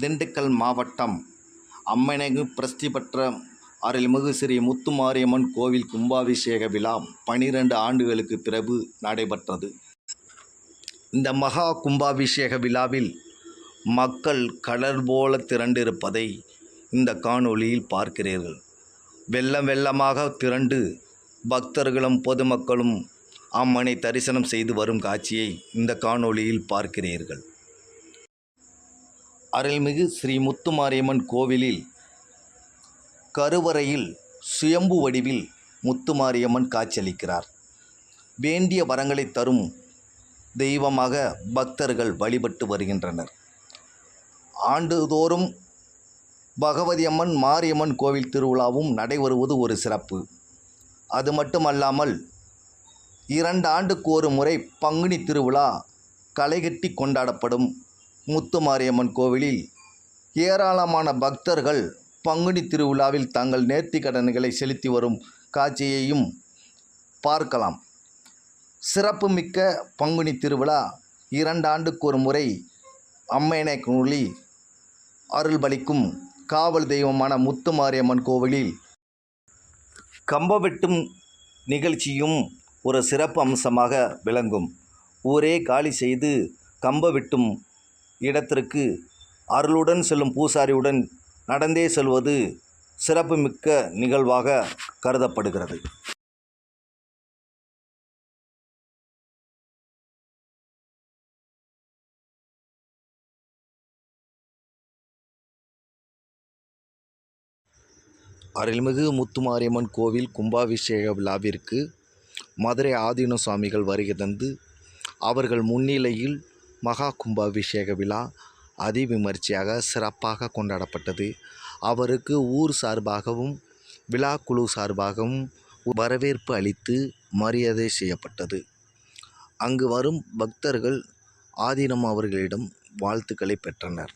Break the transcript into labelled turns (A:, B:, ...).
A: திண்டுக்கல் மாவட்டம் அம்மனைகு பிரசித்தி பெற்ற அருள்மிகு ஸ்ரீ முத்துமாரியம்மன் கோவில் கும்பாபிஷேக விழா 12 ஆண்டுகளுக்கு பிறகு நடைபெற்றது. இந்த மகா கும்பாபிஷேக விழாவில் மக்கள் கடல் போல திரண்டிருப்பதை இந்த காணொளியில் பார்க்கிறீர்கள். வெள்ளம் வெள்ளமாக திரண்டு பக்தர்களும் பொதுமக்களும் அம்மனை தரிசனம் செய்து வரும் காட்சியை இந்த காணொளியில் பார்க்கிறீர்கள். அருள்மிகு ஸ்ரீ முத்துமாரியம்மன் கோவிலில் கருவறையில் சுயம்பு வடிவில் முத்துமாரியம்மன் காட்சியளிக்கிறார். வேண்டிய வரங்களை தரும் தெய்வமாக பக்தர்கள் வழிபட்டு வருகின்றனர். ஆண்டுதோறும் பகவதி அம்மன் மாரியம்மன் கோவில் திருவிழாவும் நடைபெறுவது ஒரு சிறப்பு. அது மட்டுமல்லாமல் 2 ஆண்டுக்கு ஒரு முறை பங்குனி திருவிழா களைகட்டி கொண்டாடப்படும். முத்துமாரியம்மன் கோவிலில் ஏராளமான பக்தர்கள் பங்குனி திருவிழாவில் தங்கள் நேர்த்தி கடன்களை செலுத்தி வரும் காட்சியையும் பார்க்கலாம். சிறப்புமிக்க பங்குனி திருவிழா 2 ஆண்டுக்கு ஒரு முறை அம்மனை அருள்பளிக்கும் காவல் தெய்வமான முத்துமாரியம்மன் கோவிலில் கம்பவெட்டும் நிகழ்ச்சியும் ஒரு சிறப்பு அம்சமாக விளங்கும். ஊரே காலி செய்து கம்பவெட்டும் இடத்திற்கு அருளுடன் செல்லும் பூசாரியுடன் நடந்தே செல்வது சிறப்புமிக்க நிகழ்வாக கருதப்படுகிறது. அருள்மிகு முத்துமாரியம்மன் கோவில் கும்பாபிஷேக விழாவிற்கு மதுரை ஆதீன சுவாமிகள் வருகை தந்து அவர்கள் முன்னிலையில் மகா கும்பாபிஷேக விழா அதிவிமர்சையாக சிறப்பாக கொண்டாடப்பட்டது. அவருக்கு ஊர் சார்பாகவும் விழா குழு சார்பாகவும் வரவேற்பு அளித்து மரியாதை செய்யப்பட்டது. அங்கு வரும் பக்தர்கள் ஆதீனம் அவர்களிடம் வாழ்த்துக்களை பெற்றனர்.